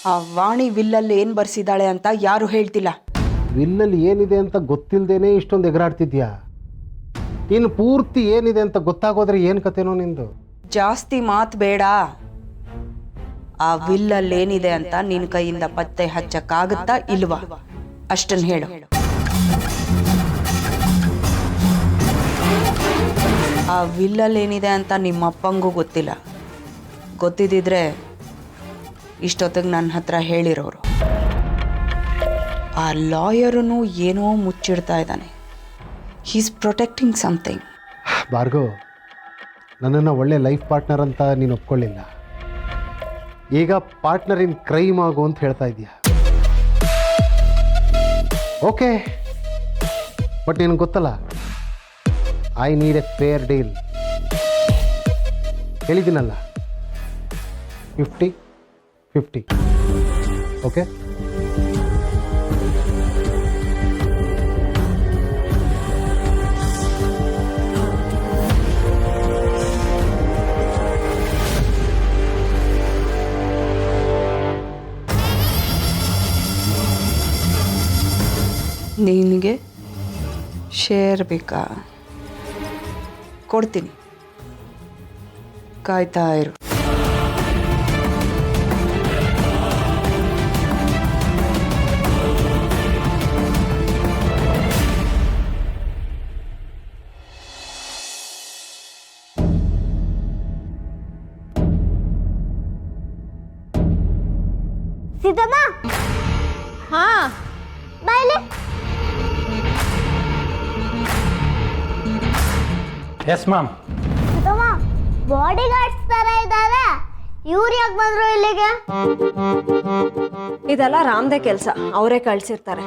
ಆ ವಾಣಿ ವಿಲ್ಲಲ್ಲಿ ಏನು ಬರ್ಸಿದ್ದಾಳೆ ಅಂತ ಯಾರು ಹೇಳ್ತಿಲ್ಲ. ವಿಲ್ಲಲ್ಲಿ ಏನಿದೆ ಅಂತ ಗೊತ್ತಿಲ್ಲದೇನೆ ಇಷ್ಟೊಂದು ಎಗರಾಡ್ತಿದ್ಯಾ? ಇನ್ನು ಪೂರ್ತಿ ಏನಿದೆ ಅಂತ ಗೊತ್ತಾಗೋದ್ರೆ ಏನು ಕತೆನೋ ನಿಂದು? ಜಾಸ್ತಿ ಮಾತು ಬೇಡ. ಆ ವಿಲ್ಲಲ್ಲಿ ಏನಿದೆ ಅಂತ ನಿನ್ನ ಕೈಯಿಂದ ಪತ್ತೆ ಹಚ್ಚಕ್ಕಾಗತ್ತಾ ಇಲ್ವಾ ಅಷ್ಟನ್ನು ಹೇಳು. ಆ ವಿಲ್ಲಲ್ಲಿ ಏನಿದೆ ಅಂತ ನಿಮ್ಮಪ್ಪಂಗೂ ಗೊತ್ತಿಲ್ಲ. ಗೊತ್ತಿದ್ದಿದ್ರೆ ಇಷ್ಟೊತ್ತಿಗೆ ನನ್ನ ಹತ್ರ ಹೇಳಿರೋರು. ಆ ಲಾಯರನು ಏನೋ ಮುಚ್ಚಿಡ್ತಾ ಇದ್ದಾನೆ. He is protecting something. Bhargav, ನನ್ನನ್ನು ಒಳ್ಳೆ ಲೈಫ್ ಪಾರ್ಟ್ನರ್ ಅಂತ ನೀನು ಒಪ್ಕೊಳ್ಳಿಲ್ಲ. ಈಗ ಪಾರ್ಟ್ನರ್ ಇನ್ ಕ್ರೈಮ್ ಆಗು ಅಂತ ಹೇಳ್ತಾ ಇದೀಯ. ಓಕೆ, ಬಟ್ ನಿನಗೆ ಗೊತ್ತಲ್ಲ, I need a fair deal. ಹೇಳಿದ್ದೀನಲ್ಲ, 50-50. ಓಕೆ? ನಿನಗೆ ಶೇರ್ ಬೇಕಾ? ಕೊಡ್ತೀನಿ, ಕಾಯ್ತಾ ಇರು. ಸೀತಮ್ಮ, ಹಾ ಬಾಯ್ಲಿ. Yes ma'am. Seethamma, bodyguards ತರ ಇದ್ದಾರೆ. ಇವ್ರು ಯಾಕೆ ಬಂದ್ರು ಇಲ್ಲಿಗೆ? ಇದೆಲ್ಲ ರಾಮ್ದೇ ಕೆಲಸ, ಅವರೇ ಕಳ್ಸಿರ್ತಾರೆ.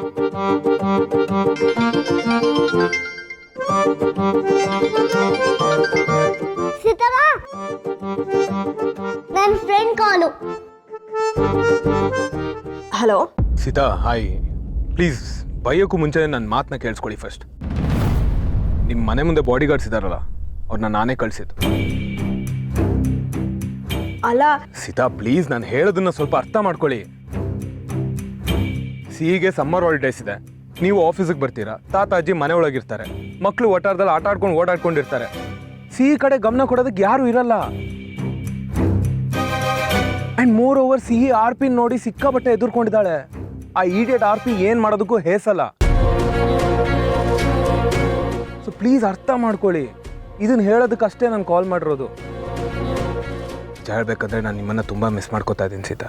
ಸೀತಮ್ಮ, ನನ್ನ friend call. Hello Sita, hi. Please ಬೈಯೋಕ್ಕೂ ಮುಂಚೆ ನನ್ನ ಮಾತನ್ನ ಕೇಳಿಸ್ಕೊಳ್ಳಿ ಫಸ್ಟ್. ನಿಮ್ಮ ಮನೆ ಮುಂದೆ ಬಾಡಿ ಗಾರ್ಡ್ಸ್ ಇದ್ದಾರಲ್ಲ, ಅವ್ರನ್ನ ನಾನೇ ಕಳಿಸಿದ್ದು. ಅಲ್ಲ ಸೀತಾ, ಪ್ಲೀಸ್ ನಾನು ಹೇಳೋದನ್ನ ಸ್ವಲ್ಪ ಅರ್ಥ ಮಾಡ್ಕೊಳ್ಳಿ. ಸಿಹಿಗೆ ಸಮ್ಮರ್ ಹಾಲಿಡೇಸ್ ಇದೆ, ನೀವು ಆಫೀಸಿಗೆ ಬರ್ತೀರಾ, ತಾತ ಅಜ್ಜಿ ಮನೆ ಒಳಗಿರ್ತಾರೆ, ಮಕ್ಕಳು ಒಟ್ಟಾರದಲ್ಲಿ ಆಟ ಆಡ್ಕೊಂಡು ಓಡಾಡ್ಕೊಂಡಿರ್ತಾರೆ. ಸಿಹಿ ಕಡೆ ಗಮನ ಕೊಡೋದಕ್ಕೆ ಯಾರು ಇರಲ್ಲ. ಅಂಡ್ ಮೋರ್ ಓವರ್ ಸಿಹಿ ಆರ್ ಪಿ ನೋಡಿ ಸಿಕ್ಕಾಬಟ್ಟೆ ಎದುರ್ಕೊಂಡಿದ್ದಾಳೆ. ಆ ಈಡಿಯಟ್ ಆರ್ ಪಿ ಏನ್ ಮಾಡೋದಕ್ಕೂ ಹೇಸಲ್ಲ. ಸೊ ಪ್ಲೀಸ್ ಅರ್ಥ ಮಾಡ್ಕೊಳ್ಳಿ. ಇದನ್ನ ಹೇಳೋದಕ್ಕಷ್ಟೇ ನಾನು ಕಾಲ್ ಮಾಡಿರೋದು. ಹೇಳ್ಬೇಕಂದ್ರೆ ನಾನು ನಿಮ್ಮನ್ನ ತುಂಬಾ ಮಿಸ್ ಮಾಡ್ಕೋತಾ ಇದ್ದೀನಿ Sita.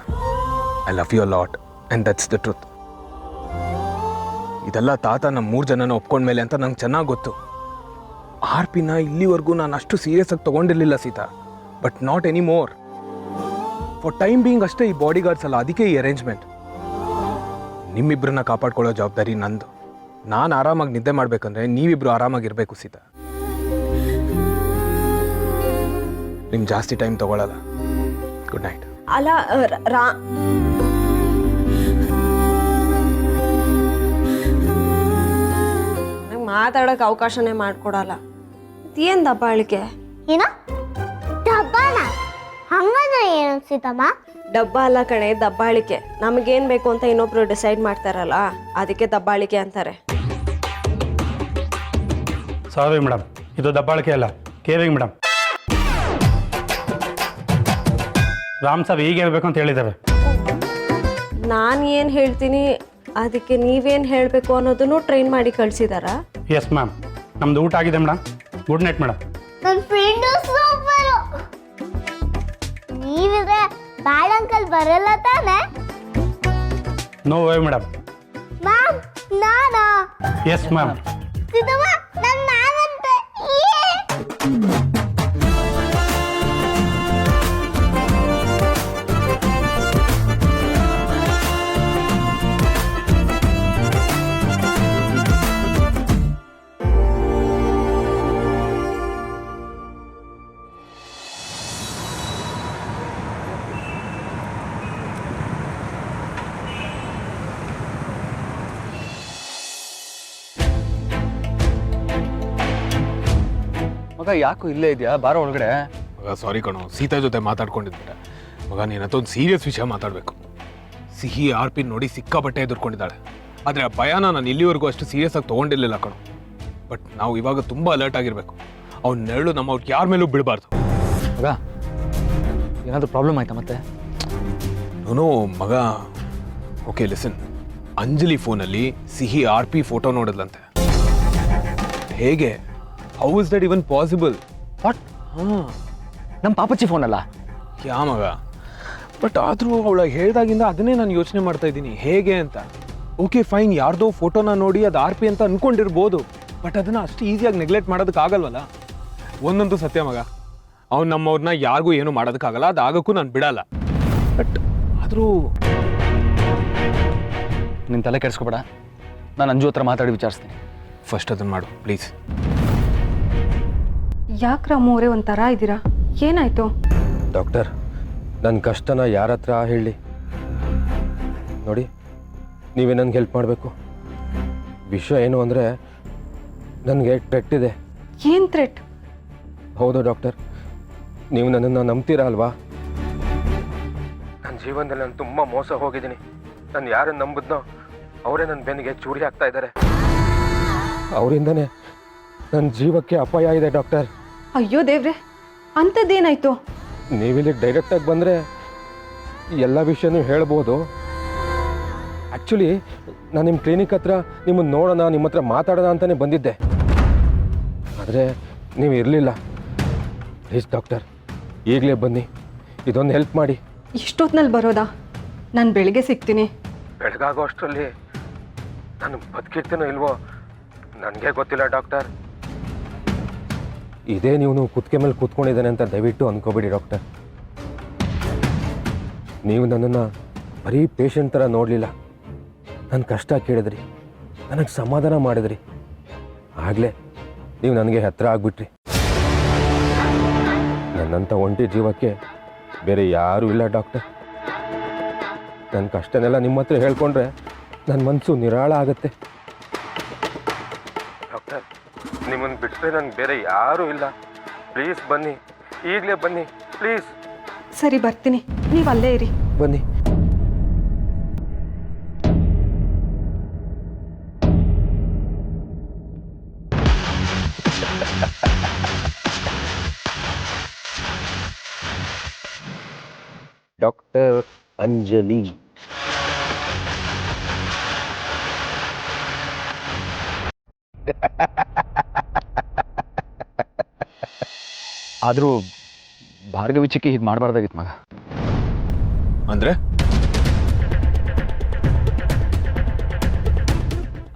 I love you lot and that's the truth. ಇದೆಲ್ಲ ತಾತ ನಮ್ಮ 3 ಜನನ ಒಪ್ಕೊಂಡ್ಮೇಲೆ ಅಂತ ನಂಗೆ ಚೆನ್ನಾಗಿ ಗೊತ್ತು. ಆರ್ ಪಿನ ಇಲ್ಲಿವರೆಗೂ ನಾನು ಅಷ್ಟು ಸೀರಿಯಸ್ ಆಗಿ ತಗೊಂಡಿರ್ಲಿಲ್ಲ Sita, but not any more. For time being ಅಷ್ಟೇ ಈ ಬಾಡಿ ಗಾರ್ಡ್ಸ್ ಅಲ್ಲ, ಅದಕ್ಕೆ ಈ ಅರೇಂಜ್ಮೆಂಟ್. ನಿಮ್ಮಿಬ್ಬರನ್ನ ಕಾಪಾಡ್ಕೊಳ್ಳೋ ಜವಾಬ್ದಾರಿ ನಂದು. ನಾನು ಆರಾಮಾಗಿ ನಿದ್ದೆ ಮಾಡ್ಬೇಕಂದ್ರೆ ನೀವಿಬ್ರು ಆರಾಮಾಗಿರ್ಬೇಕು ಸೀತಾ. ನಿಮ್ ಜಾಸ್ತಿ ಟೈಮ್ ತಗೊಳ್ಳಲ್ಲ. Good night. ಅಲ್ಲ ನಂಗೆ ಮಾತಾಡೋಕೆ ಅವಕಾಶನೇ ಮಾಡ್ಕೊಡಲ್ಲ. ಏನ್ ದಬ್ಬಾಳಿಕೆ? ಏನ ಡಬ್ಬಾನ? ಹಂಗಂದ್ರೆ ಏನು ಸೀತಮ್ಮ? ಡಬ್ಬ ಅಲ್ಲ ಕಣೆ, ದಬ್ಬಾಳಿಕೆ. ನಮಗೇನ್ ಬೇಕು ಅಂತ ಇನ್ನೊಬ್ರು ಡಿಸೈಡ್ ಮಾಡ್ತಾರಲ್ಲ, ಅದಕ್ಕೆ ದಬ್ಬಾಳಿಕೆ ಅಂತಾರೆ. ಸಾರಿ ಮೇಡಮ್, ಇದು ದಬ್ಬಾಳಿಕೆ ಅಲ್ಲ, ಕೇರಿಂಗ್ ಮೇಡಮ್. ರಾಮ್ ಸರ್ ಹೀಗೆ ಹೇಳ್ಬೇಕು ಅಂತ ಹೇಳಿದ್ದಾರೆ. ನಾನು ಏನು ಹೇಳ್ತೀನಿ ಅದಕ್ಕೆ ನೀವೇನು ಹೇಳಬೇಕು ಅನ್ನೋದನ್ನು ಟ್ರೈನ್ ಮಾಡಿ ಕಳಿಸಿದಾರಾ? Yes ma'am. ನಮ್ದು ಊಟ ಆಗಿದೆ ಮೇಡಮ್. Good night madam. ನನ್ನ ಫ್ರೆಂಡು ಸೂಪರು. ನೀವಿದ್ರೆ ಬ್ಯಾಡ್ ಅಂಕಲ್ ಬರಲ್ಲ ತಾನೆ? No way madam. ಮ್ಯಾಮ್, ನಾನಾ? Yes ma'am. ಸೀತಮ್ಮ, ನನ್ನ ನಾನಂತೆ. ಮಗ ಯಾಕೋ ಇಲ್ಲೇ ಇದೆಯಾ? ಬಾರೋ ಒಳಗಡೆ. ಮಗ ಸಾರಿ ಕಣೋ, ಸೀತಾ ಜೊತೆ ಮಾತಾಡ್ಕೊಂಡಿದ್ಬಿಟ್ಟೆ. ಮಗ ನೀನ್ ಹತ್ರ ಒಂದು ಸೀರಿಯಸ್ ವಿಷಯ ಮಾತಾಡಬೇಕು. ಸಿಹಿ ಆರ್ ಪಿ ನೋಡಿ ಸಿಕ್ಕಾಬಟ್ಟೆ ಎದುರ್ಕೊಂಡಿದ್ದಾಳೆ. ಆದರೆ ಆ ಭಯನ ನಾನು ಇಲ್ಲಿವರೆಗೂ ಅಷ್ಟು ಸೀರಿಯಸ್ ಆಗಿ ತೊಗೊಂಡಿರಲಿಲ್ಲ ಕಣೋ. ಬಟ್ ನಾವು ಇವಾಗ ತುಂಬ ಅಲರ್ಟ್ ಆಗಿರಬೇಕು. ಅವ್ನ ನೆರಳು ನಮ್ಮ ಅವ್ರಿಗೆ ಯಾರ ಮೇಲೂ ಬೀಳಬಾರ್ದು. ಮಗ ಏನಾದರೂ ಪ್ರಾಬ್ಲಮ್ ಆಯ್ತಾ ಮತ್ತೆ? ನೋನು ಮಗ, ಓಕೆ ಲಿಸನ್, ಅಂಜಲಿ ಫೋನಲ್ಲಿ ಸಿಹಿ ಆರ್ ಪಿ ಫೋಟೋ ನೋಡಿದ್ಲಂತೆ. ಹೇಗೆ? How is that even possible? What? ನಮ್ಮ ಪಾಪಚ್ಚಿ ಫೋನ್ ಅಲ್ಲ? ಯಾ ಮಗ, ಬಟ್ ಆದರೂ ಅವಳ ಹೇಳ್ದಾಗಿಂದ ಅದನ್ನೇ ನಾನು ಯೋಚನೆ ಮಾಡ್ತಾ ಇದ್ದೀನಿ, ಹೇಗೆ ಅಂತ. ಓಕೆ ಫೈನ್, ಯಾರ್ದೋ ಫೋಟೋನ ನೋಡಿ ಅದು ಆರ್ ಪಿ ಅಂತ ಅನ್ಕೊಂಡಿರ್ಬೋದು, ಬಟ್ ಅದನ್ನು ಅಷ್ಟು ಈಸಿಯಾಗಿ ನೆಗ್ಲೆಕ್ಟ್ ಮಾಡೋದಕ್ಕಾಗಲ್ವಲ್ಲ. ಒಂದೊಂದು ಸತ್ಯ ಮಗ, ಅವ್ನು ನಮ್ಮವ್ರನ್ನ ಯಾರಿಗೂ ಏನೂ ಮಾಡೋದಕ್ಕಾಗಲ್ಲ, ಅದು ಆಗೋಕ್ಕೂ ನಾನು ಬಿಡಲ್ಲ. ಬಟ್ ಆದರೂ ನಿನ್ನ ತಲೆ ಕೆಡಿಸ್ಕೊಬೇಡ, ನಾನು ಅಂಜು ಹತ್ರ ಮಾತಾಡಿ ವಿಚಾರಿಸ್ತೀನಿ. ಫಸ್ಟ್ ಅದನ್ನು ಮಾಡು ಪ್ಲೀಸ್. ಯಾಕೆ ರಾಮು ಅವರೇ ಒಂಥರ ಇದ್ದೀರಾ? ಏನಾಯ್ತು? ಡಾಕ್ಟರ್, ನನ್ನ ಕಷ್ಟನ ಯಾರ ಹತ್ರ ಹೇಳಿ? ನೋಡಿ, ನೀವೇ ನನಗೆ ಹೆಲ್ಪ್ ಮಾಡಬೇಕು. ವಿಷಯ ಏನು ಅಂದರೆ ನನಗೆ ಥ್ರೆಟ್ ಇದೆ. ಏನು ಥ್ರೆಟ್? ಹೌದು ಡಾಕ್ಟರ್, ನೀವು ನನ್ನನ್ನು ನಂಬ್ತೀರಾ ಅಲ್ವಾ? ನನ್ನ ಜೀವನದಲ್ಲಿ ನಾನು ತುಂಬ ಮೋಸ ಹೋಗಿದ್ದೀನಿ. ನಾನು ಯಾರನ್ನು ನಂಬಿದ್ನೋ ಅವರೇ ನನ್ನ ಬೆನ್ನಿಗೆ ಚೂರಿ ಹಾಕ್ತಾ ಇದ್ದಾರೆ. ಅವರಿಂದನೇ ನನ್ನ ಜೀವಕ್ಕೆ ಅಪಾಯ ಇದೆ ಡಾಕ್ಟರ್. ಅಯ್ಯೋ ದೇವ್ರೆ, ಅಂಥದ್ದೇನಾಯ್ತು? ನೀವಿಲ್ಲಿ ಡೈರೆಕ್ಟಾಗಿ ಬಂದರೆ ಎಲ್ಲ ವಿಷಯನೂ ಹೇಳ್ಬೋದು. ಆ್ಯಕ್ಚುಲಿ ನಾನು ನಿಮ್ಮ ಕ್ಲಿನಿಕ್ ಹತ್ರ ನಿಮ್ಮನ್ನು ನೋಡೋಣ, ನಿಮ್ಮ ಹತ್ರ ಮಾತಾಡೋಣ ಅಂತಲೇ ಬಂದಿದ್ದೆ. ಆದರೆ ನೀವು ಇರಲಿಲ್ಲ. ಪ್ಲೀಸ್ ಡಾಕ್ಟರ್, ಈಗಲೇ ಬನ್ನಿ, ಇದೊಂದು ಹೆಲ್ಪ್ ಮಾಡಿ. ಇಷ್ಟೊತ್ತಿನಲ್ಲಿ ಬರೋದಾ? ನಾನು ಬೆಳಿಗ್ಗೆ ಸಿಗ್ತೀನಿ. ಬೆಳಗಾಗೋ ಅಷ್ಟರಲ್ಲಿ ನಾನು ಬದುಕಿರ್ತೀನೋ ಇಲ್ವೋ ನನಗೆ ಗೊತ್ತಿಲ್ಲ ಡಾಕ್ಟರ್. ಇದೇ ನೀವು ಕುತ್ತಿಗೆ ಮೇಲೆ ಕೂತ್ಕೊಂಡಿದ್ದಾನೆ ಅಂತ ದಯವಿಟ್ಟು ಅಂದ್ಕೋಬೇಡಿ ಡಾಕ್ಟರ್. ನೀವು ನನ್ನನ್ನು ಬರೀ ಪೇಷಂಟ್ ಥರ ನೋಡಲಿಲ್ಲ, ನನ್ನ ಕಷ್ಟ ಕೇಳಿದ್ರಿ, ನನಗೆ ಸಮಾಧಾನ ಮಾಡಿದ್ರಿ. ಆಗಲೇ ನೀವು ನನಗೆ ಹತ್ತಿರ ಆಗಿಬಿಟ್ರಿ. ನನ್ನಂಥ ಒಂಟಿ ಜೀವಕ್ಕೆ ಬೇರೆ ಯಾರೂ ಇಲ್ಲ ಡಾಕ್ಟರ್. ನನ್ನ ಕಷ್ಟನೆಲ್ಲ ನಿಮ್ಮ ಹತ್ರ ಹೇಳ್ಕೊಂಡ್ರೆ ನನ್ನ ಮನಸ್ಸು ನಿರಾಳ ಆಗುತ್ತೆ. ಡಾಕ್ಟರ್, ನಿಮ್ಮನ್ನು ಬಿಟ್ಟರೆ ನನಗೆ ಬೇರೆ ಯಾರೂ ಇಲ್ಲ. ಪ್ಲೀಸ್ ಬನ್ನಿ, ಈಗಲೇ ಬನ್ನಿ ಪ್ಲೀಸ್. ಸರಿ ಬರ್ತೀನಿ, ನೀವು ಅಲ್ಲೇ ಇರಿ. ಬನ್ನಿ. ಡಾಕ್ಟರ್ ಅಂಜಲಿ. ಆದರೂ ಭಾರ್ಗವಿ ಚಿಕ್ಕಿ ಹೀಗೆ ಮಾಡಬಾರ್ದಾಗಿತ್ತು ಮಗ. ಅಂದರೆ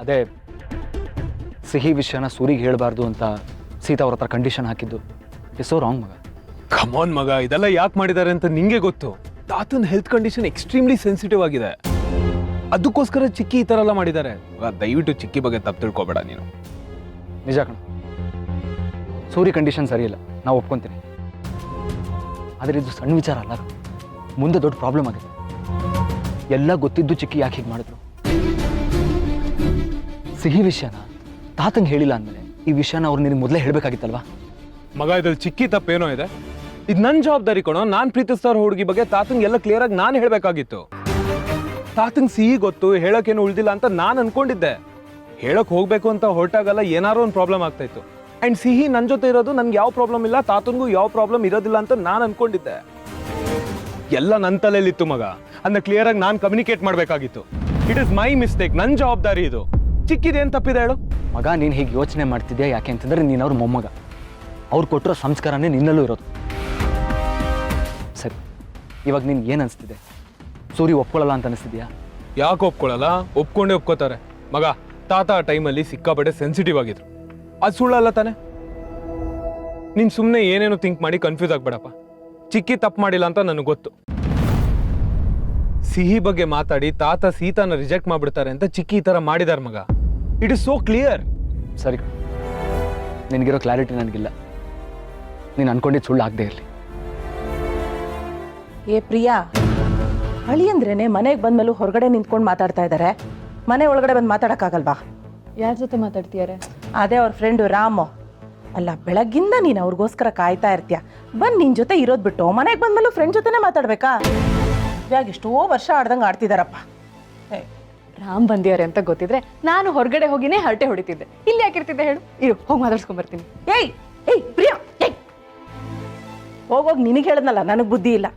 ಅದೇ ಸಿಹಿ ವಿಷಯನ ಸೂರಿಗೆ ಹೇಳಬಾರ್ದು ಅಂತ ಸೀತಾ ಅವ್ರ ಹತ್ರ ಕಂಡೀಷನ್ ಹಾಕಿದ್ದು ಇಟ್ಸ್ ಸೋ ರಾಂಗ್ ಮಗ. ಕಮಾನ್ ಮಗ, ಇದೆಲ್ಲ ಯಾಕೆ ಮಾಡಿದ್ದಾರೆ ಅಂತ ನಿಂಗೆ ಗೊತ್ತು. ತಾತನ ಹೆಲ್ತ್ ಕಂಡೀಷನ್ ಎಕ್ಸ್ಟ್ರೀಮ್ಲಿ ಸೆನ್ಸಿಟಿವ್ ಆಗಿದೆ, ಅದಕ್ಕೋಸ್ಕರ ಚಿಕ್ಕಿ ಈ ಥರ ಎಲ್ಲ ಮಾಡಿದ್ದಾರೆ. ದಯವಿಟ್ಟು ಚಿಕ್ಕಿ ಬಗ್ಗೆ ತಪ್ಪು ತಿಳ್ಕೊಬೇಡ ನೀನು. ನಿಜ ಕಣ, ಸೂರಿ ಕಂಡೀಷನ್ ಸರಿ ಇಲ್ಲ, ನಾವು ಒಪ್ಕೊತೀನಿ. ಆದರೆ ಇದು ಸಣ್ಣ ವಿಚಾರ ಅಲ್ಲ, ಮುಂದೆ ದೊಡ್ಡ ಪ್ರಾಬ್ಲಮ್ ಆಗಿದೆ. ಎಲ್ಲ ಗೊತ್ತಿದ್ದು ಚಿಕ್ಕಿ ಯಾಕೆ ಹೀಗೆ ಮಾಡಿದ್ರು? ಸಿಹಿ ವಿಷಯನ ತಾತಂಗೆ ಹೇಳಿಲ್ಲ ಅಂದಮೇಲೆ ಈ ವಿಷಯನ ಅವ್ರು ನಿನಗೆ ಮೊದಲೇ ಹೇಳಬೇಕಾಗಿತ್ತಲ್ವಾ? ಮಗ, ಇದ್ರಲ್ಲಿ ಚಿಕ್ಕಿ ತಪ್ಪೇನೋ ಇದೆ. ಇದು ನನ್ನ ಜವಾಬ್ದಾರಿ ಕಣೋ. ನಾನು ಪ್ರೀತಿಸ್ತಾರ ಹುಡುಗಿ ಬಗ್ಗೆ ತಾತಂಗೆ ಎಲ್ಲ ಕ್ಲಿಯರ್ ಆಗಿ ನಾನು ಹೇಳಬೇಕಾಗಿತ್ತು. ತಾತಂಗೆ ಸಿಹಿ ಗೊತ್ತು, ಹೇಳೋಕೇನು ಉಳಿದಿಲ್ಲ ಅಂತ ನಾನು ಅನ್ಕೊಂಡಿದ್ದೆ. ಹೇಳಕ್ ಹೋಗ್ಬೇಕು ಅಂತ ಹೊರಟಾಗಲ್ಲ ಏನಾರೋ ಒಂದು ಪ್ರಾಬ್ಲಮ್ ಆಗ್ತಾ ಇತ್ತು. ಆ್ಯಂಡ್ ಸಿಹಿ ನನ್ನ ಜೊತೆ ಇರೋದು ನನ್ಗೆ ಯಾವ ಪ್ರಾಬ್ಲಮ್ ಇಲ್ಲ, ತಾತಂಗೂ ಯಾವ ಪ್ರಾಬ್ಲಮ್ ಇರೋದಿಲ್ಲ ಅಂತ ನಾನು ಅನ್ಕೊಂಡಿದ್ದೆ. ಎಲ್ಲ ನನ್ನ ತಲೆಯಲ್ಲಿತ್ತು ಮಗ, ಅದನ್ನ ಕ್ಲಿಯರ್ ಆಗಿ ನಾನು ಕಮ್ಯುನಿಕೇಟ್ ಮಾಡಬೇಕಾಗಿತ್ತು. ಇಟ್ ಇಸ್ ಮೈ ಮಿಸ್ಟೇಕ್, ನನ್ನ ಜವಾಬ್ದಾರಿ ಇದು. ಚಿಕ್ಕಿದೇನು ತಪ್ಪಿದೆ ಹೇಳು ಮಗ? ನೀನು ಹೀಗೆ ಯೋಚನೆ ಮಾಡ್ತಿದ್ಯಾ ಯಾಕೆ ಅಂತಂದರೆ ನೀನು ಅವ್ರ ಮೊಮ್ಮಗ. ಅವ್ರು ಕೊಟ್ಟಿರೋ ಸಂಸ್ಕಾರನೇ ನಿನ್ನಲ್ಲೂ ಇರೋದು. ಸರಿ, ಇವಾಗ ನೀನು ಏನು ಅನಿಸ್ತಿದೆ? ಸೂರಿ ಒಪ್ಕೊಳ್ಳಲ್ಲ ಅಂತ ಅನಿಸ್ತಿದ್ಯಾ? ಯಾಕೆ ಒಪ್ಕೊಳ್ಳಲ್ಲ? ಒಪ್ಕೊಂಡೇ ಒಪ್ಕೋತಾರೆ ಮಗ. ತಾತ ಆ ಟೈಮಲ್ಲಿ ಸಿಕ್ಕಾಪಟ್ಟೆ ಸೆನ್ಸಿಟಿವ್ ಆಗಿದ್ರು, ಅದು ಸುಳ್ಳಲ್ಲ ತಾನೆ? ನೀನು ಸುಮ್ಮನೆ ಏನೇನು ಥಿಂಕ್ ಮಾಡಿ ಕನ್ಫ್ಯೂಸ್ ಆಗ್ಬೇಡಪ್ಪ. ಚಿಕ್ಕಿ ತಪ್ಪು ಮಾಡಿಲ್ಲ ಅಂತ ನನಗೆ ಗೊತ್ತು. ಸಿಹಿ ಬಗ್ಗೆ ಮಾತಾಡಿ ತಾತ ಸೀತಾನ ರಿಜೆಕ್ಟ್ ಮಾಡ್ಬಿಡ್ತಾರೆ ಅಂತ ಚಿಕ್ಕಿ ಈ ಥರ ಮಾಡಿದಾರೆ ಮಗ. It is so clear. ಸರಿ, ನಿನಗಿರೋ ಕ್ಲಾರಿಟಿ ನನಗಿಲ್ಲ. ನೀನು ಅನ್ಕೊಂಡಿದ್ದು ಸುಳ್ಳು ಆಗದೆ ಇರಲಿ. ಏ ಪ್ರಿಯಾ, ಅಳಿಯಂದ್ರೇನೆ ಮನೆಗೆ ಬಂದ್ಮೇಲೂ ಹೊರಗಡೆ ನಿಂತ್ಕೊಂಡು ಮಾತಾಡ್ತಾ ಇದ್ದಾರೆ, ಮನೆ ಒಳಗಡೆ ಬಂದು ಮಾತಾಡೋಕ್ಕಾಗಲ್ವಾ? ಯಾರ ಜೊತೆ ಮಾತಾಡ್ತೀಯಾರೆ? ಅದೇ ಅವ್ರ ಫ್ರೆಂಡು ರಾಮು. ಅಲ್ಲ, ಬೆಳಗ್ಗಿಂದ ನೀನು ಅವ್ರಿಗೋಸ್ಕರ ಕಾಯ್ತಾ ಇರ್ತೀಯ. ಬಂದು ನಿನ್ನ ಜೊತೆ ಇರೋದು ಬಿಟ್ಟು ಮನೆಗೆ ಬಂದ್ಮೇಲೂ ಫ್ರೆಂಡ್ ಜೊತೆನೇ ಮಾತಾಡ್ಬೇಕಾ? ಮದುವೆಯಾಗಿ ಎಷ್ಟೋ ವರ್ಷ ಆಡ್ದಂಗೆ ಆಡ್ತಿದಾರಪ್ಪ. ರಾಮ್ ಬಂದಿದ್ದಾರೆ ಅಂತ ಗೊತ್ತಿದ್ರೆ ನಾನು ಹೊರಗಡೆ ಹೋಗಿನೇ ಹರಟೆ ಹೊಡಿತಿದ್ದೆ. ಇಲ್ಲಿ ಯಾಕಿರ್ತಿದ್ದೆ ಹೇಳು? ಇರು, ಹೋಗಿ ಮಾತಾಡ್ಸ್ಕೊಂಡ್ ಬರ್ತೀನಿ. ಏಯ್ ಏಯ್ ಪ್ರಿಯಾ, ಏಯ್ ಹೋಗೋಗಿ ನಿನಗೆ ಹೇಳದ್ನಲ್ಲ, ನನಗೆ ಬುದ್ಧಿ ಇಲ್ಲ.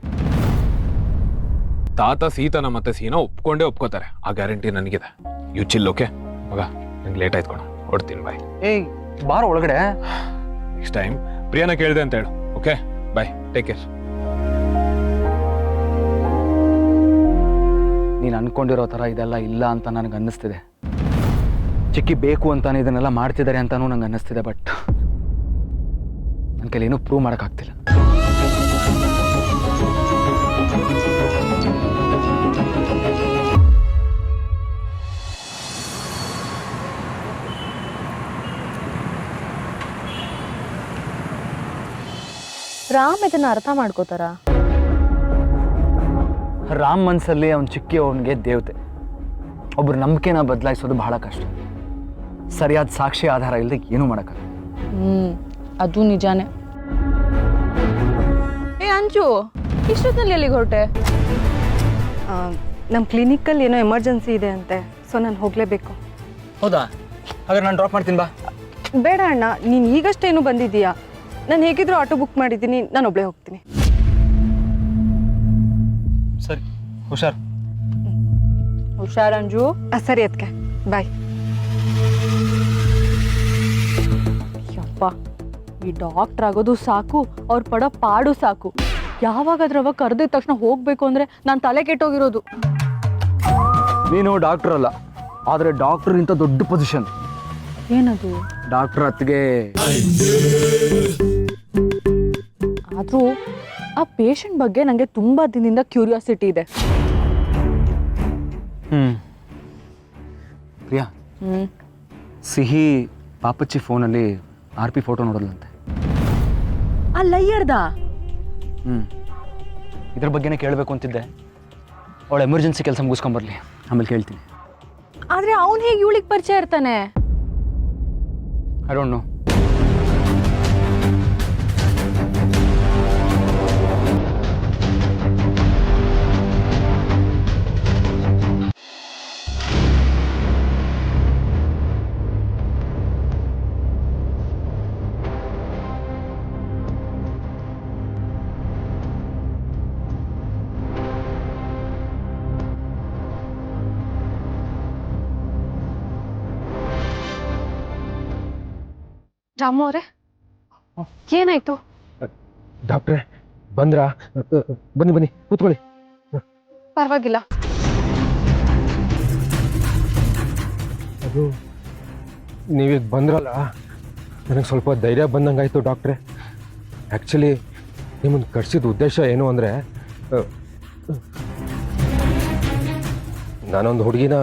ತಾತ ಸೀತಾನ ಮತ್ತೆ ಸೀನಾ ಒಪ್ಕೊಂಡೇ ಒಪ್ಕೋತಾರೆ, ಆ ಗ್ಯಾರಂಟಿ ನನಗಿದೆ. ಯು ಚಿಲ್, ಓಕೆ ಮಗ? ನಂಗೆ ಲೇಟ್ ಆಯ್ತು ಕಣ, ಹೊಡ್ತೀನಿ, ಬಾಯ್. ಏಯ್ ಬಾರ ಒಳಗಡೆ. ನೆಕ್ಸ್ಟ್ ಟೈಮ್ ಪ್ರಿಯಾನ ಕೇಳಿದೆ ಅಂತ ಹೇಳು, ಓಕೆ? ಬಾಯ್, ಟೇಕ್ ಕೇರ್. ನೀನು ಅನ್ಕೊಂಡಿರೋ ಥರ ಇದೆಲ್ಲ ಇಲ್ಲ ಅಂತ ನನಗೆ ಅನ್ನಿಸ್ತಿದೆ. ಚಿಕ್ಕಿ ಬೇಕು ಅಂತಾನೆ ಇದನ್ನೆಲ್ಲ ಮಾಡ್ತಿದ್ದಾರೆ ಅಂತಾನೂ ನಂಗೆ ಅನ್ನಿಸ್ತಿದೆ. ಬಟ್ ನನ್ನ ಕೈಲಿ ಏನೂ ಪ್ರೂವ್ ಮಾಡೋಕ್ಕಾಗ್ತಿಲ್ಲ. ರಾಮ್ ಇದನ್ನ ಅರ್ಥ ಮಾಡ್ಕೋತಾರ? ರಾಮ್ ಮನಸ್ಸಲ್ಲಿ ಅವ್ನು ಚಿಕ್ಕಿ ಅವನಿಗೆ ದೇವತೆ. ಒಬ್ಬರು ನಂಬಿಕೆನ ಬದಲಾಯಿಸೋದು ಬಹಳ ಕಷ್ಟ. ಸರಿಯಾದ ಸಾಕ್ಷಿ ಆಧಾರ ಇಲ್ಲದೆ ಏನೂ ಮಾಡೋಕ್ಕಾಗಲ್ಲ. ಅದು ನಿಜಾನೇ. ಏ ಅಂಜು, ಇಷ್ಟೊತ್ತಲ್ಲಿ ಎಲ್ಲಿಗೆ ಹೊರಟೆ? ನಮ್ಮ ಕ್ಲಿನಿಕಲ್ಲಿ ಏನೋ ಎಮರ್ಜೆನ್ಸಿ ಇದೆ ಅಂತೆ, ಸೊ ನಾನು ಹೋಗಲೇಬೇಕು. ಹೌದಾ? ಹಾಗಾದ್ರೆ ನಾನು ಡ್ರಾಪ್ ಮಾಡ್ತೀನಿ ಬಾ. ಬೇಡ ಅಣ್ಣ, ನೀನು ಈಗಷ್ಟೇನು ಬಂದಿದ್ದೀಯಾ. ನಾನು ಹೇಗಿದ್ರು ಆಟೋ ಬುಕ್ ಮಾಡಿದ್ದೀನಿ, ನಾನು ಒಬ್ಬಳೇ ಹೋಗ್ತೀನಿ. ಸರಿ, ಹುಷಾರ್. ಹುಷಾರ್ ಅಂಜು. ಸರಿ ಅದಕ್ಕೆ, ಬಾಯ್. ಯಪ್ಪ, ಈ ಡಾಕ್ಟರ್ ಆಗೋದು ಸಾಕು, ಅವ್ರು ಪಡೋ ಪಾಡು ಸಾಕು. ಯಾವಾಗಾದ್ರವಾಗ ಕರೆದಿದ ತಕ್ಷಣ ಹೋಗ್ಬೇಕು ಅಂದ್ರೆ ನಾನು ತಲೆ ಕೆಟ್ಟೋಗಿರೋದು. ನೀನು ಡಾಕ್ಟರ್ ಅಲ್ಲ, ಆದರೆ ಡಾಕ್ಟರ್ಗಿಂತ ದೊಡ್ಡ ಪೊಸಿಷನ್. ಏನದು? ಡಾಕ್ಟರ್ ಅತ್ತಿಗೆ. ಆದರೂ ಆ ಪೇಷಂಟ್ ಬಗ್ಗೆ ನನಗೆ ತುಂಬ ದಿನದಿಂದ ಕ್ಯೂರಿಯಾಸಿಟಿ ಇದೆ. ಪ್ರಿಯಾ, ಸಿಹಿ ಪಾಪಚ್ಚಿ ಫೋನಲ್ಲಿ RP ಫೋಟೋ ನೋಡೋದಂತೆ. ಆ ಲೈಯರ್ದ? ಇದ್ರ ಬಗ್ಗೆನೇ ಕೇಳಬೇಕು ಅಂತಿದ್ದೆ. ಅವಳು ಎಮರ್ಜೆನ್ಸಿ ಕೆಲಸ ಮುಗಿಸ್ಕೊಂಬರ್ಲಿ, ಆಮೇಲೆ ಕೇಳ್ತೀನಿ. ಆದರೆ ಅವನು ಹೇಗೆ ಇವಳಿಗೆ ಪರಿಚಯ ಇರ್ತಾನೆ? I don't know. ರಾಮು ಅವರೇ, ಏನಾಯ್ತು? ಡಾಕ್ಟ್ರೆ ಬಂದ್ರಾ? ಬನ್ನಿ ಬನ್ನಿ, ಕೂತ್ಕೊಳ್ಳಿ. ಪರವಾಗಿಲ್ಲ. ಅದು ನೀವೀಗ ಬಂದ್ರಲ್ಲ, ನನಗೆ ಸ್ವಲ್ಪ ಧೈರ್ಯ ಬಂದಂಗಾಯ್ತು ಡಾಕ್ಟ್ರೆ. ಆ್ಯಕ್ಚುಲಿ ನಿಮ್ಮನ್ನು ಕರ್ಸಿದ ಉದ್ದೇಶ ಏನು ಅಂದರೆ, ನಾನೊಂದು ಹುಡುಗಿನ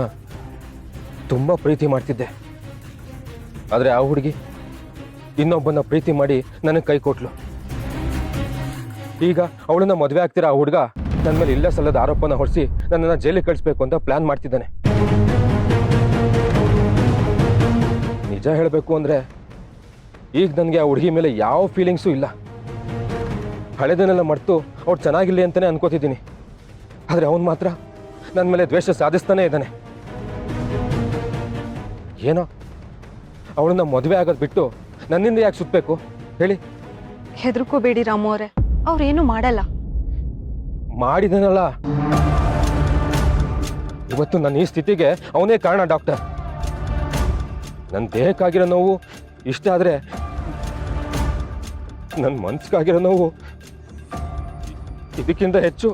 ತುಂಬ ಪ್ರೀತಿ ಮಾಡ್ತಿದ್ದೆ. ಆದರೆ ಆ ಹುಡುಗಿ ಇನ್ನೊಬ್ಬನ ಪ್ರೀತಿ ಮಾಡಿ ನನಗೆ ಕೈ ಕೊಟ್ಲು. ಈಗ ಅವಳನ್ನ ಮದುವೆ ಆಗ್ತಿರೋ ಆ ಹುಡುಗ ನನ್ನ ಮೇಲೆ ಇಲ್ಲ ಸಲ್ಲದ ಆರೋಪನ ಹೊರಿಸಿ ನನ್ನನ್ನು ಜೈಲಿಗೆ ಕಳಿಸ್ಬೇಕು ಅಂತ ಪ್ಲಾನ್ ಮಾಡ್ತಿದ್ದಾನೆ. ನಿಜ ಹೇಳಬೇಕು ಅಂದರೆ ಈಗ ನನಗೆ ಆ ಹುಡುಗಿ ಮೇಲೆ ಯಾವ ಫೀಲಿಂಗ್ಸು ಇಲ್ಲ. ಹಳೆದನ್ನೆಲ್ಲ ಮರೆತು ಅವ್ರು ಚೆನ್ನಾಗಿರಲಿ ಅಂತಲೇ ಅನ್ಕೋತಿದ್ದೀನಿ. ಆದರೆ ಅವನು ಮಾತ್ರ ನನ್ನ ಮೇಲೆ ದ್ವೇಷ ಸಾಧಿಸ್ತಾನೇ ಇದ್ದಾನೆ. ಏನೋ ಅವಳನ್ನ ಮದುವೆ ಆಗೋದು ಬಿಟ್ಟು ನನ್ನಿಂದ ಯಾಕೆ ಸುತ್ತಬೇಕು ಹೇಳಿ? ಹೆದರ್ಕೋಬೇಡಿ ರಾಮು ಅವರೇ, ಅವ್ರೇನು ಮಾಡಲ್ಲ. ಮಾಡಿದನಲ್ಲ, ಇವತ್ತು ನನ್ನ ಈ ಸ್ಥಿತಿಗೆ ಅವನೇ ಕಾರಣ ಡಾಕ್ಟರ್. ನನ್ನ ದೇಹಕ್ಕಾಗಿರೋ ನೋವು ಇಷ್ಟ ಆದರೆ ನನ್ನ ಮನಸ್ಸಿಗಾಗಿರೋ ನೋವು ಇದಕ್ಕಿಂತ ಹೆಚ್ಚು.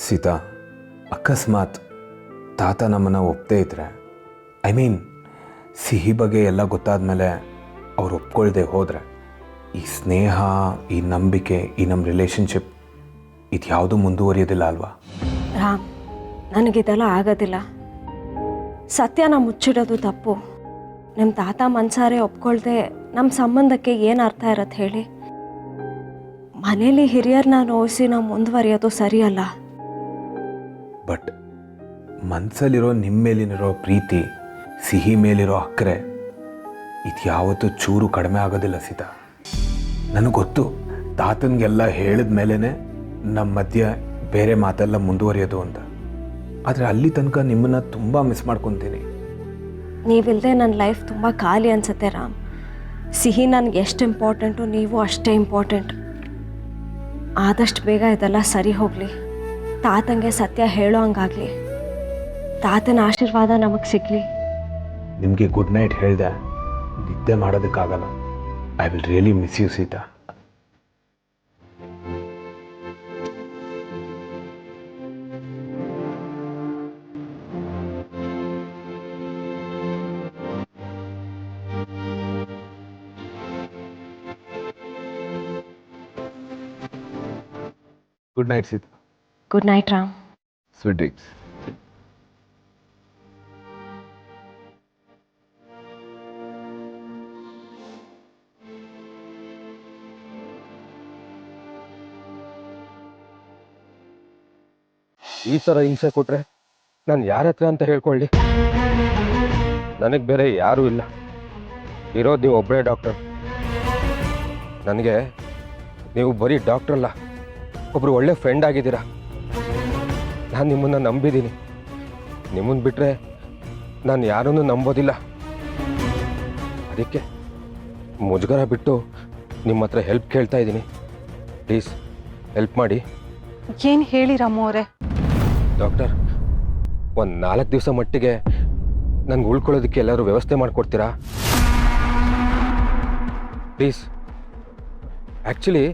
ಸೀತಾ, ಅಕಸ್ಮಾತ್ ತಾತ ನಮ್ಮನ್ನು ಒಪ್ಪದೇ ಇದ್ರೆ, ಐ ಮೀನ್ ಸಿಹಿ ಬಗ್ಗೆ ಎಲ್ಲ ಗೊತ್ತಾದ್ಮೇಲೆ ಅವ್ರು ಒಪ್ಕೊಳ್ದೆ ಹೋದರೆ, ಈ ಸ್ನೇಹ, ಈ ನಂಬಿಕೆ, ಈ ನಮ್ಮ ರಿಲೇಷನ್ಶಿಪ್ ಇದು ಯಾವುದೂ ಮುಂದುವರಿಯೋದಿಲ್ಲ ಅಲ್ವಾ? ರಾಮ್, ನನಗಿದೆಲ್ಲ ಆಗೋದಿಲ್ಲ. ಸತ್ಯನ ಮುಚ್ಚಿಡೋದು ತಪ್ಪು. ನಿಮ್ಮ ತಾತ ಮನ್ಸಾರೆ ಒಪ್ಕೊಳ್ದೆ ನಮ್ಮ ಸಂಬಂಧಕ್ಕೆ ಏನು ಅರ್ಥ ಇರತ್ತೆ ಹೇಳಿ? ಮನೇಲಿ ಹಿರಿಯರನ್ನ ನೋಯಿಸಿ ನಾವು ಮುಂದುವರಿಯೋದು ಸರಿಯಲ್ಲ. ಬಟ್ ಮನಸ್ಸಲ್ಲಿರೋ ನಿಮ್ಮ ಮೇಲಿರೋ ಪ್ರೀತಿ, ಸಿಹಿ ಮೇಲಿರೋ ಅಕ್ಕರೆ ಇದು ಯಾವತ್ತೂ ಚೂರು ಕಡಿಮೆ ಆಗೋದಿಲ್ಲ ಸೀತಾ. ನನಗೆ ಗೊತ್ತು, ತಾತನಿಗೆಲ್ಲ ಹೇಳಿದ ಮೇಲೇ ನಮ್ಮ ಮಧ್ಯೆ ಬೇರೆ ಮಾತೆಲ್ಲ ಮುಂದುವರಿಯೋದು ಅಂತ. ಆದರೆ ಅಲ್ಲಿ ತನಕ ನಿಮ್ಮನ್ನು ತುಂಬ ಮಿಸ್ ಮಾಡ್ಕೊತೀನಿ. ನೀವಿಲ್ಲದೆ ನನ್ನ ಲೈಫ್ ತುಂಬ ಖಾಲಿ ಅನಿಸುತ್ತೆ ರಾಮ್. ಸಿಹಿ ನನಗೆ ಎಷ್ಟು ಇಂಪಾರ್ಟೆಂಟು, ನೀವು ಅಷ್ಟೇ ಇಂಪಾರ್ಟೆಂಟ್. ಆದಷ್ಟು ಬೇಗ ಇದೆಲ್ಲ ಸರಿ ಹೋಗಲಿ, ತಾತಂಗೆ ಸತ್ಯ ಹೇಳೋ ಹಂಗಾಗಲಿ, ತಾತನ ಆಶೀರ್ವಾದ ನಮಗೆ ಸಿಗಲಿ. ನಿಮಗೆ ಗುಡ್ ನೈಟ್ ಹೇಳಿದೆ, ನಿದ್ದೆ ಮಾಡೋದಕ್ಕಾಗಲ್ಲ. I will really miss you Sita. Good night Sita. Good night Ram. Sweet dreams. ಈ ಥರ ಹಿಂಸೆ ಕೊಟ್ಟರೆ ನಾನು ಯಾರ ಹತ್ರ ಅಂತ ಹೇಳ್ಕೊಳ್ಳಿ? ನನಗೆ ಬೇರೆ ಯಾರೂ ಇಲ್ಲ, ಇರೋದು ನೀವು ಒಬ್ಬರೇ ಡಾಕ್ಟರ್. ನನಗೆ ನೀವು ಬರೀ ಡಾಕ್ಟ್ರಲ್ಲ, ಒಬ್ಬರು ಒಳ್ಳೆ ಫ್ರೆಂಡ್ ಆಗಿದ್ದೀರಾ. ನಾನು ನಿಮ್ಮನ್ನು ನಂಬಿದ್ದೀನಿ. ನಿಮ್ಮನ್ನು ಬಿಟ್ಟರೆ ನಾನು ಯಾರನ್ನೂ ನಂಬೋದಿಲ್ಲ. ಅದಕ್ಕೆ ಮುಜುಗರ ಬಿಟ್ಟು ನಿಮ್ಮ ಹತ್ರ ಹೆಲ್ಪ್ ಕೇಳ್ತಾ ಇದ್ದೀನಿ. ಪ್ಲೀಸ್ ಹೆಲ್ಪ್ ಮಾಡಿ. ಏನು ಹೇಳಿ ರಾಮು ಅವರೇ? ಡಾಕ್ಟರ್, ಒಂದು 4 ದಿವಸ ಮಟ್ಟಿಗೆ ನನಗೆ ಉಳ್ಕೊಳ್ಳೋದಕ್ಕೆ ಎಲ್ಲರೂ ವ್ಯವಸ್ಥೆ ಮಾಡಿಕೊಡ್ತೀರಾ ಪ್ಲೀಸ್? ಆ್ಯಕ್ಚುಲಿ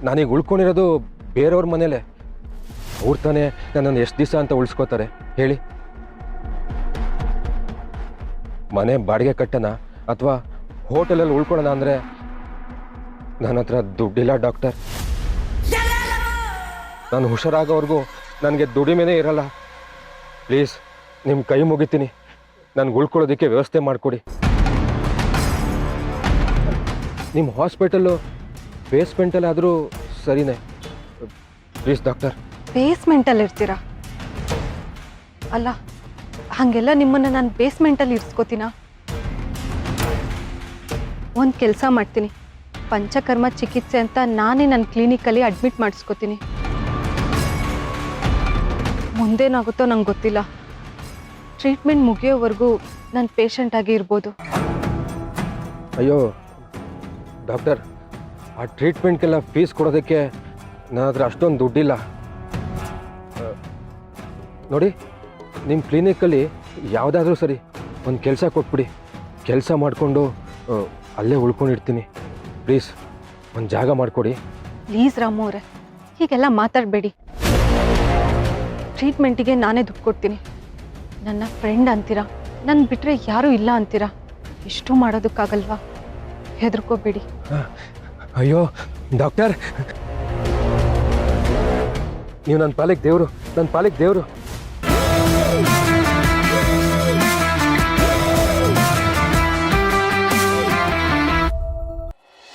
ನಾನೀಗ ಉಳ್ಕೊಂಡಿರೋದು ಬೇರೆಯವ್ರ ಮನೇಲೆ. ಅವ್ರು ತಾನೇ ನನ್ನನ್ನು ಎಷ್ಟು ದಿವಸ ಅಂತ ಉಳಿಸ್ಕೋತಾರೆ ಹೇಳಿ? ಮನೆ ಬಾಡಿಗೆ ಕಟ್ಟೋಣ ಅಥವಾ ಹೋಟೆಲಲ್ಲಿ ಉಳ್ಕೊಳ್ಳೋಣ ಅಂದರೆ ನನ್ನ ಹತ್ರ ದುಡ್ಡಿಲ್ಲ ಡಾಕ್ಟರ್. ನಾನು ಹುಷಾರಾಗೋವರೆಗೂ ನನಗೆ ದುಡಿಮೆನೇ ಇರಲ್ಲ. ಪ್ಲೀಸ್ ನಿಮ್ಮ ಕೈ ಮುಗಿತೀನಿ, ನನಗೆ ಉಳ್ಕೊಳ್ಳೋದಕ್ಕೆ ವ್ಯವಸ್ಥೆ ಮಾಡಿಕೊಡಿ. ನಿಮ್ಮ ಹಾಸ್ಪಿಟಲ್ಲು ಬೇಸ್ಮೆಂಟಲ್ಲಾದರೂ ಸರಿನೇ. Please doctor. ಬೇಸ್ಮೆಂಟಲ್ಲಿ ಇರ್ತೀರಾ? ಅಲ್ಲ, ಹಾಗೆಲ್ಲ ನಿಮ್ಮನ್ನು ನಾನು ಬೇಸ್ಮೆಂಟಲ್ಲಿ ಇರಿಸ್ಕೋತೀನಾ? ಒಂದು ಕೆಲಸ ಮಾಡ್ತೀನಿ, ಪಂಚಕರ್ಮ ಚಿಕಿತ್ಸೆ ಅಂತ ನಾನೇ ನನ್ನ ಕ್ಲಿನಿಕಲ್ಲಿ ಅಡ್ಮಿಟ್ ಮಾಡಿಸ್ಕೋತೀನಿ. ಮುಂದೇನಾಗುತ್ತೋ ನಂಗೆ ಗೊತ್ತಿಲ್ಲ. ಟ್ರೀಟ್ಮೆಂಟ್ ಮುಗಿಯೋವರೆಗೂ ನಾನು ಪೇಷಂಟಾಗಿ ಇರ್ಬೋದು. ಅಯ್ಯೋ ಡಾಕ್ಟರ್, ಆ ಟ್ರೀಟ್ಮೆಂಟ್ಗೆಲ್ಲ ಫೀಸ್ ಕೊಡೋದಕ್ಕೆ ನನ್ನ ಹತ್ರ ಅಷ್ಟೊಂದು ದುಡ್ಡಿಲ್ಲ. ನೋಡಿ, ನಿಮ್ಮ ಕ್ಲಿನಿಕಲ್ಲಿ ಯಾವುದಾದ್ರೂ ಸರಿ ಒಂದು ಕೆಲಸ ಕೊಟ್ಬಿಡಿ. ಕೆಲಸ ಮಾಡಿಕೊಂಡು ಅಲ್ಲೇ ಉಳ್ಕೊಂಡಿರ್ತೀನಿ. ಪ್ಲೀಸ್ ಒಂದು ಜಾಗ ಮಾಡಿಕೊಡಿ. ಪ್ಲೀಸ್ ರಾಮು ಅವರೇ, ಹೀಗೆಲ್ಲ ಮಾತಾಡಬೇಡಿ. ಟ್ರೀಟ್ಮೆಂಟಿಗೆ ನಾನೇ ದುಡ್ಡು ಕೊಡ್ತೀನಿ. ನನ್ನ ಫ್ರೆಂಡ್ ಅಂತೀರಾ, ನನ್ನ ಬಿಟ್ಟರೆ ಯಾರೂ ಇಲ್ಲ ಅಂತೀರಾ. ಇಷ್ಟು ಮಾಡೋದಕ್ಕಾಗಲ್ವಾ? ಹೆದರ್ಕೋಬೇಡಿ. ಅಯ್ಯೋ ಡಾಕ್ಟರ್, ನೀವು ನನ್ನ ಪಾಲಿಗೆ ದೇವರು, ನನ್ನ ಪಾಲಿಗೆ ದೇವರು.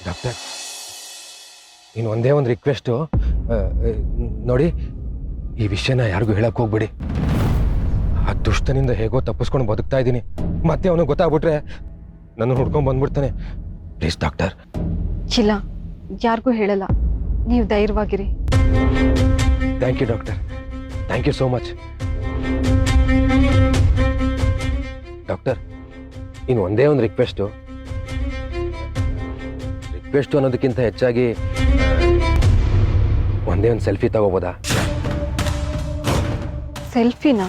ಡಾಕ್ಟರ್, ನೀನು ಒಂದೇ ಒಂದು ರಿಕ್ವೆಸ್ಟು. ನೋಡಿ, ಈ ವಿಷಯನ ಯಾರಿಗೂ ಹೇಳಕ್ಕೆ ಹೋಗ್ಬಿಡಿ. ಆ ದುಷ್ಟನಿಂದ ಹೇಗೋ ತಪ್ಪಿಸ್ಕೊಂಡು ಬದುಕ್ತಾ ಇದ್ದೀನಿ. ಮತ್ತೆ ಅವನು ಗೊತ್ತಾಗ್ಬಿಟ್ರೆ ನನ್ನ ಹುಡ್ಕೊಂಡು ಬಂದ್ಬಿಡ್ತಾನೆ. Please doctor. ಇಲ್ಲ, ಯಾರಿಗೂ ಹೇಳಲ್ಲ. ನೀವು ಧೈರ್ಯವಾಗಿರಿ. Thank you doctor, thank you so much. Doctor, ಇನ್ನು ಒಂದೇ ಒಂದು ರಿಕ್ವೆಸ್ಟು ಅನ್ನೋದಕ್ಕಿಂತ ಹೆಚ್ಚಾಗಿ ಒಂದೇ ಒಂದು ಸೆಲ್ಫಿ ತಗೋಬೋದಾ? ಸೆಲ್ಫಿನಾ?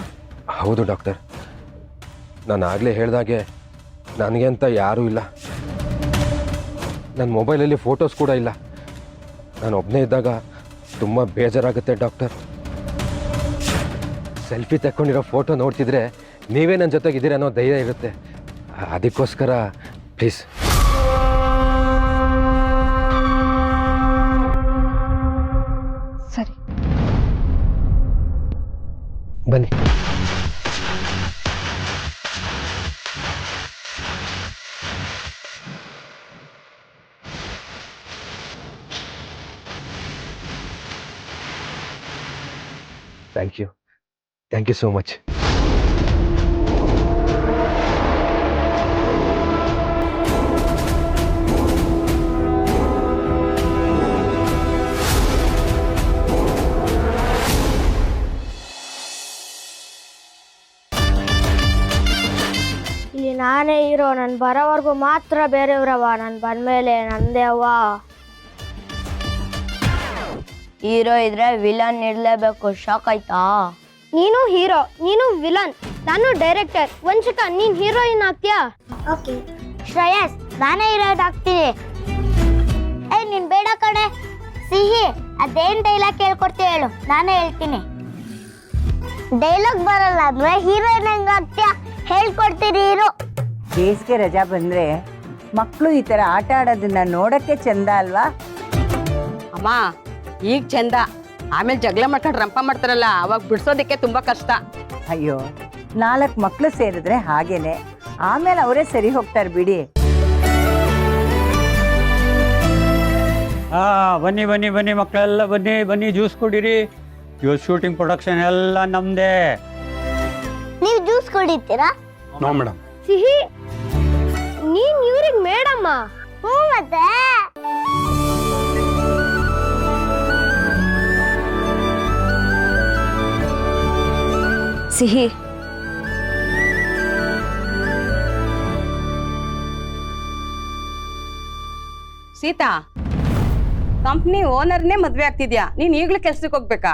ಹೌದು ಡಾಕ್ಟರ್, ನಾನು ಆಗಲೇ ಹೇಳ್ದಾಗೆ ನನಗೆ ಅಂತ ಯಾರೂ ಇಲ್ಲ. ನನ್ನ ಮೊಬೈಲಲ್ಲಿ ಫೋಟೋಸ್ ಕೂಡ ಇಲ್ಲ. ನಾನು ಒಬ್ಬನೇ ಇದ್ದಾಗ ತುಂಬ ಬೇಜಾರಾಗುತ್ತೆ ಡಾಕ್ಟರ್. ಸೆಲ್ಫಿ ತಗೊಂಡಿರೋ ಫೋಟೋ ನೋಡ್ತಿದ್ರೆ ನೀವೇ ನನ್ನ ಜೊತೆಗಿದ್ದೀರ ಅನ್ನೋ ಧೈರ್ಯ ಇರುತ್ತೆ. ಅದಕ್ಕೋಸ್ಕರ ಪ್ಲೀಸ್. ಸರಿ, ಬನ್ನಿ. Thank you so much. ಇಲ್ಲಿ ನಾನೇ ಹೀರೋ, ನಾನು ಬರೋವರೆಗೂ ಮಾತ್ರ ಬೇರೆಯವ್ರವ, ನಾನು ಬಂದ್ಮೇಲೆ ನಂದೇ ಅವ್ವ. ಹೀರೋ ಇದ್ರೆ ವಿಲನ್ ಇರ್ಲೇಬೇಕು, ಶಾಕ್ ಆಯ್ತಾ? ನೀನು ಹೀರೋ, ನೀನು ವಿಲನ್, ನಾನು ಡೈರೆಕ್ಟರ್. ವಂಶಿಕ, ನೀನ್ ಹೀರೋಯಿನ್ ಆಗ್ತೀಯಾ? ಓಕೆ. ಶ್ರೇಯಸ್, ನಾನೇ ಹೀರೋಯಿನ್ ಆಗ್ತೀನಿ. ನೀನ್ ಬೇಡ ಕಣೆ. ಸಿಹಿ, ಅದೇನ್ ಡೈಲಾಗ್ ಹೇಳ್ಕೊಡ್ತೀಯ ಹೇಳು, ನಾನೇ ಹೇಳ್ತೀನಿ. ಡೈಲಾಗ್ ಬರಲ್ಲ ಅಂದ್ರೆ ಹೀರೋಯಿನ್ ಹೆಂಗ ಆಗ್ತೀಯಾ? ಹೇಳ್ಕೊಡ್ತೀನಿ ಹೀರೋ. ಬೇಸಿಗೆ ರಜಾ ಬಂದ್ರೆ ಮಕ್ಕಳು ಈ ತರ ಆಟ ಆಡೋದನ್ನ ನೋಡಕ್ಕೆ ಚಂದ ಅಲ್ವಾ? ಅಮ್ಮ ಈಗ ಚಂದ, ಆಮೇಲೆ ಜಗಳ ಮಾಡ್ಕೊಂಡು ರಂಪ ಮಾಡ್ತಾರಲ್ಲ ಅವಾಗ ಬಿಡ್ಸೋದಕ್ಕೆ ತುಂಬಾ ಕಷ್ಟ. ಅಯ್ಯೋ, 4 ಮಕ್ಕಳು ಸೇರಿದ್ರೆ ಹಾಗೇನೆ, ಆಮೇಲೆ ಅವರೇ ಸರಿ ಹೋಗ್ತಾರೆ ಬಿಡಿ. ಬನ್ನಿ ಬನ್ನಿ ಬನ್ನಿ ಮಕ್ಕಳೆಲ್ಲ ಬನ್ನಿ ಬನ್ನಿ, ಜ್ಯೂಸ್ ಕುಡೀರಿ. ಇವತ್ತು ಶೂಟಿಂಗ್ ಪ್ರೊಡಕ್ಷನ್ ಎಲ್ಲ ನಮ್ದೇ. ನೀವು ಜ್ಯೂಸ್ ಕುಡಿತೀರಾ? No madam. ಸಿಹಿ, ನೀನ್ ಇವ್ರಿಗೆ ಮೇಡಮ್ಮ? ಹ್ಞೂ ಮತ್ತೆ. ಸಿಹಿ, ಸೀತಾ, ಕಂಪ್ನಿ ಓನರ್ನೇ ಮದ್ವೆ ಆಗ್ತಿದ್ಯಾ, ನೀನ್ ಈಗ್ಲೂ ಕೆಲ್ಸಕ್ಕೆ ಹೋಗ್ಬೇಕಾ?